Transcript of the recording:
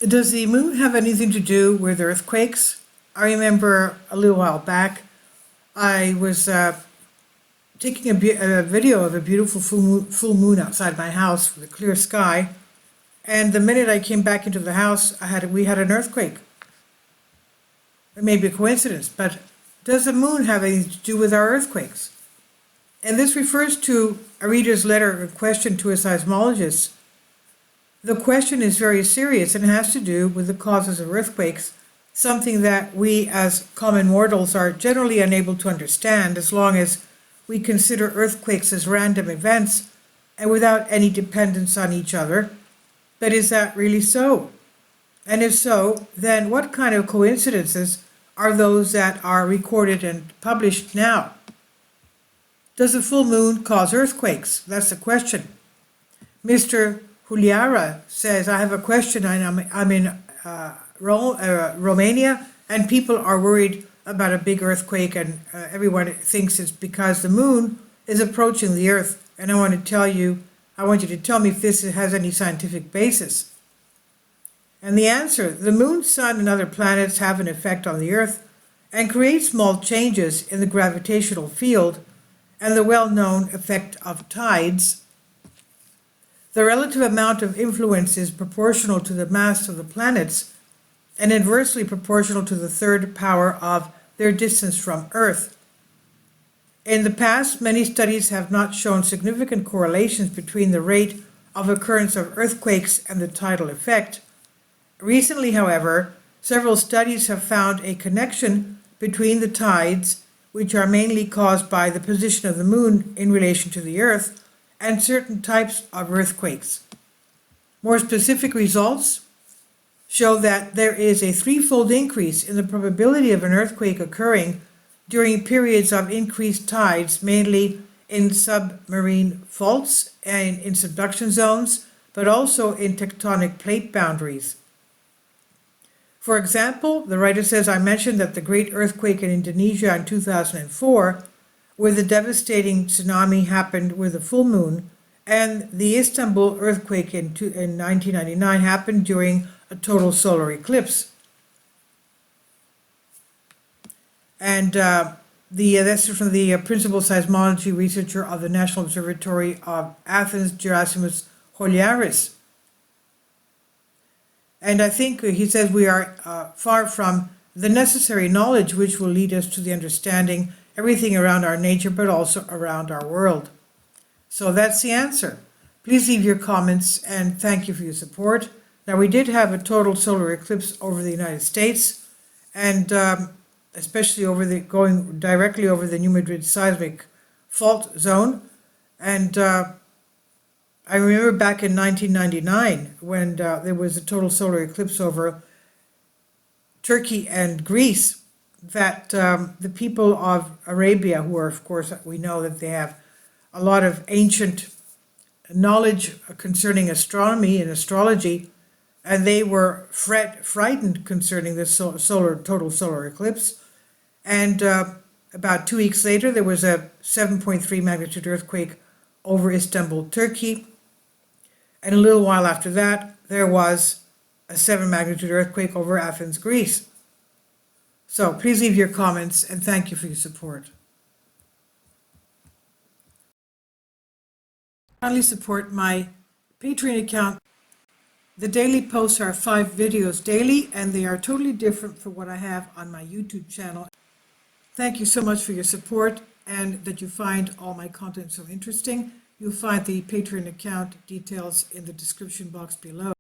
Does the moon have anything to do with earthquakes? I remember a little while back, I was taking a video of a beautiful full moon outside my house with a clear sky, and the minute I came back into the house, we had an earthquake. It may be a coincidence, but does the moon have anything to do with our earthquakes? And this refers to a reader's letter, a question to a seismologist. The question is very serious and has to do with the causes of earthquakes, something that we as common mortals are generally unable to understand as long as we consider earthquakes as random events and without any dependence on each other. But is that really so? And if so, then what kind of coincidences are those that are recorded and published now? Does a full moon cause earthquakes? That's the question. Mr. Juliara says, I have a question, and I'm in Romania, and people are worried about a big earthquake, and everyone thinks it's because the moon is approaching the earth, and I want you to tell me if this has any scientific basis. And the answer, the moon, sun, and other planets have an effect on the earth and create small changes in the gravitational field and the well-known effect of tides. The relative amount of influence is proportional to the mass of the planets and inversely proportional to the third power of their distance from Earth. In the past, many studies have not shown significant correlations between the rate of occurrence of earthquakes and the tidal effect. Recently, however, several studies have found a connection between the tides, which are mainly caused by the position of the moon in relation to the Earth, and certain types of earthquakes. More specific results show that there is a threefold increase in the probability of an earthquake occurring during periods of increased tides, mainly in submarine faults and in subduction zones, but also in tectonic plate boundaries. For example, the writer says, I mentioned that the great earthquake in Indonesia in 2004, where the devastating tsunami happened with a full moon, and the Istanbul earthquake in 1999 happened during a total solar eclipse. And that's from the principal seismology researcher of the National Observatory of Athens, Gerasimus Holiaris. And I think he says we are far from the necessary knowledge which will lead us to the understanding everything around our nature, but also around our world. So that's the answer. Please leave your comments and thank you for your support. Now, we did have a total solar eclipse over the United States, and especially going directly over the New Madrid seismic fault zone. And I remember back in 1999 when there was a total solar eclipse over Turkey and Greece, that the people of Arabia, who are, of course, we know that they have a lot of ancient knowledge concerning astronomy and astrology, and they were frightened concerning this total solar eclipse. And about 2 weeks later, there was a 7.3 magnitude earthquake over Istanbul, Turkey. And a little while after that, there was a 7 magnitude earthquake over Athens, Greece. So please leave your comments and thank you for your support. Kindly support my Patreon account. The daily posts are 5 videos daily, and they are totally different from what I have on my YouTube channel. Thank you so much for your support and that you find all my content so interesting. You'll find the Patreon account details in the description box below.